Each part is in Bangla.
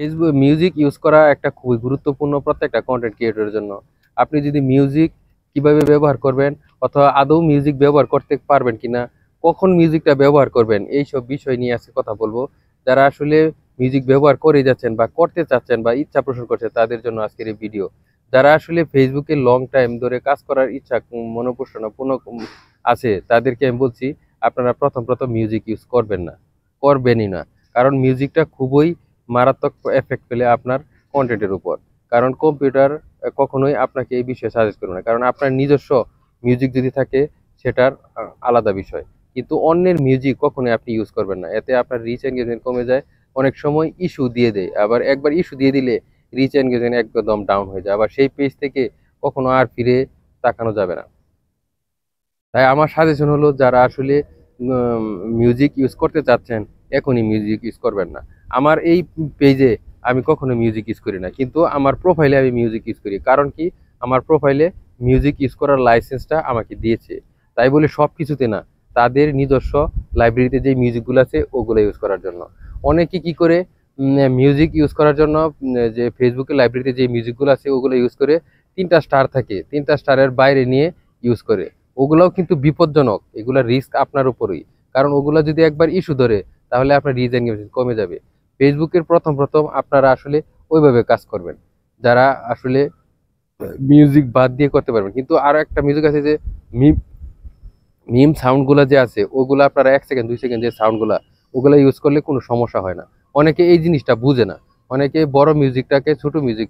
ফেসবুক মিউজিক ইউজ করা একটা খুবই গুরুত্বপূর্ণ প্রত্যেকটা কন্টেন্ট ক্রিয়েটরের জন্য। আপনি যদি মিউজিক কিভাবে ব্যবহার করবেন অথবা আদৌ মিউজিক ব্যবহার করতে পারবেন কিনা, কখন মিউজিকটা ব্যবহার করবেন, এইসব বিষয় নিয়ে আজকে কথা বলবো। যারা আসলে মিউজিক ব্যবহার করে যাচ্ছেন বা করতে চাচ্ছেন বা ইচ্ছা পোষণ করছে তাদের জন্য আজকের এই ভিডিও। যারা আসলে ফেসবুকে লং টাইম ধরে কাজ করার ইচ্ছা মনোপোষণ পূর্ণ আছে তাদেরকে আমি বলছি, আপনারা প্রথম প্রথম মিউজিক ইউজ করবেন না, করবেনই না। কারণ মিউজিকটা খুবই মারাত্মক এফেক্ট ফেলে আপনার কন্টেন্টের উপর। কারণ কম্পিউটার কখনোই আপনাকে এই বিষয়ে সাজেস্ট করবে না, কারণ আপনার নিজস্ব মিউজিক যদি থাকে সেটার আলাদা বিষয়। কিন্তু অন্যের মিউজিক কখনোই আপনি ইউজ করবেন না, এতে আপনার রিচ এনগেজমেন্ট কমে যায়। অনেক সময় ইস্যু দিয়ে দেয়, আবার একবার ইস্যু দিয়ে দিলে রিচ এনগেজমেন্ট একদম ডাউন হয়ে যায়, আবার সেই পেজ থেকে কখনো আর ফিরে তাকানো যাবে না। তাই আমার সাজেশন হলো, যারা আসলে মিউজিক ইউজ করতে চাচ্ছেন এখনই মিউজিক ইউজ করবেন না। আমার এই পেজে আমি কখনো মিউজিক ইউজ করি না, কিন্তু আমার প্রোফাইলে আমি মিউজিক ইউজ করি। কারণ কি, আমার প্রোফাইলে মিউজিক ইউজ করার লাইসেন্সটা আমাকে দিয়েছে। তাই বলে সব কিছুতে না, তাদের নিজস্ব লাইব্রেরিতে যে মিউজিকগুলো আছে ওগুলো ইউজ করার জন্য। অনেকে কি করে মিউজিক ইউজ করার জন্য যে ফেসবুকের লাইব্রেরিতে যে মিউজিকগুলো আছে ওগুলো ইউজ করে 3টা স্টার থাকে, 3টা স্টারের বাইরে নিয়ে ইউজ করে। ওগুলাও কিন্তু বিপজ্জনক, এগুলা রিস্ক আপনার উপরই। কারণ ওগুলা যদি একবার ইস্যু ধরে তাহলে আপনার রিচ এনগেজমেন্ট কমে যাবে। ফেসবুকের প্রথম প্রথম আপনারা আসলে ওইভাবে কাজ করবেন, যারা আসলে মিউজিক বাদ দিয়ে করতে পারবেন। কিন্তু আরো একটা মিউজিক আছে যে মিম মিম সাউন্ডগুলো যে আছে ওগুলো আপনারা 1 সেকেন্ড 2 সেকেন্ড যে সাউন্ডগুলা, ওগুলো ইউজ করলে কোনো সমস্যা হয় না। অনেকে এই জিনিসটা বুঝে না, অনেকে বড় মিউজিকটাকে ছোট মিউজিক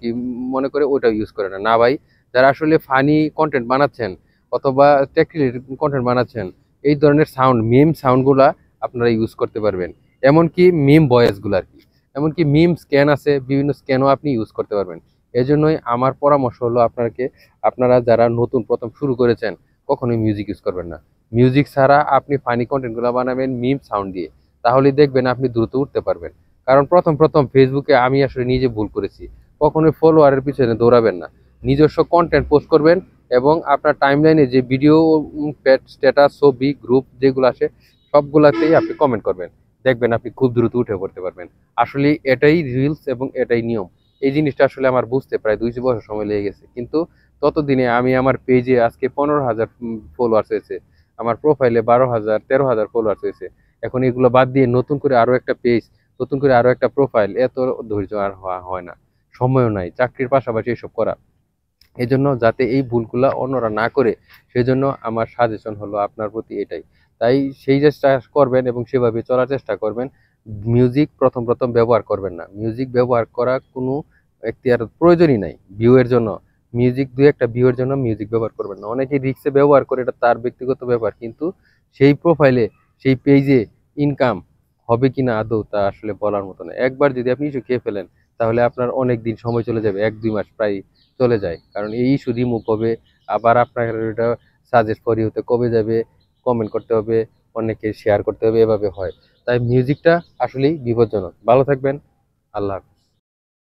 মনে করে ওটা ইউজ করে না। না ভাই, যারা আসলে ফানি কন্টেন্ট বানাচ্ছেন অথবা টেক রিলেটেড কন্টেন্ট বানাচ্ছেন, এই ধরনের সাউন্ড মিম সাউন্ডগুলা আপনারা ইউজ করতে পারবেন। এমনকি মিম ভয়েসগুলো আর কি, এমনকি মিম স্ক্যান আছে, বিভিন্ন স্ক্যানও আপনি ইউজ করতে পারবেন। এজন্যই আমার পরামর্শ হলো আপনারা যারা নতুন প্রথম শুরু করেছেন কখনোই মিউজিক ইউজ করবেন না। মিউজিক ছাড়া আপনি ফানি কন্টেন্টগুলো বানাবেন মিম সাউন্ড দিয়ে, তাহলে দেখবেন আপনি দ্রুত উঠতে পারবেন। কারণ প্রথম প্রথম ফেসবুকে আমি আসলে নিজে ভুল করেছি। কখনোই ফলোয়ারের পিছনে দৌড়াবেন না, নিজস্ব কন্টেন্ট পোস্ট করবেন এবং আপনার টাইমলাইনে যে ভিডিও, স্ট্যাটাস, ছবি, গ্রুপ যেগুলো আসে সবগুলাতেই আপনি কমেন্ট করবেন। দেখবেন আপনি খুব দ্রুত উঠে পড়তে পারবেন। আসলে এটাই রিলস এবং এটাই নিয়ম। এই জিনিসটা আসলে আমার বুঝতে প্রায় 2 বছর সময় লেগে গেছে, কিন্তু ততদিনে আমি আমার পেজে আজকে 15,000 ফলোয়ার্স হয়েছে, আমার প্রোফাইলে 12,000 13,000 ফলোয়ার্স হয়েছে। এখন এগুলো বাদ দিয়ে নতুন করে আরো একটা পেজ, নতুন করে আরো একটা প্রোফাইল, এত ধৈর্য আর হয় না, সময়ও নাই চাকরির পাশাপাশি এসব করা। এজন্য যাতে এই ভুলগুলা অন্যরা না করে, সেজন্য আমার সাজেশন হলো আপনার প্রতি এটাই। তাই সেই চেষ্টা করবেন এবং সেভাবে চলার চেষ্টা করবেন। মিউজিক প্রথম প্রথম ব্যবহার করবেন না, মিউজিক ব্যবহার করা কোনো এখতিয়ার প্রয়োজনই নাই ভিউ এর জন্য। মিউজিক দুই একটা ভিউ এর জন্য মিউজিক ব্যবহার করবেন না। অনেকে রিক্সে ব্যবহার করে, এটা তার ব্যক্তিগত ব্যাপার, কিন্তু সেই প্রোফাইলে সেই পেজে ইনকাম হবে কিনা আদৌ তা আসলে বলার মতো না। একবার যদি আপনি ইস্যু খেয়ে ফেলেন তাহলে আপনার অনেক দিন সময় চলে যাবে, 1-2 মাস প্রায় চলে যায়। কারণ এই ইস্যু রিমুভ হবে, আবার আপনার এটা সাজেস্ট ফর ইউতে কমে যাবে, কমেন্ট করতে হবে, অনেকে শেয়ার করতে হবে, এভাবে হয়। তাই মিউজিকটা আসলেই বিপজ্জনক। ভালো থাকবেন, আল্লাহ হাফেজ।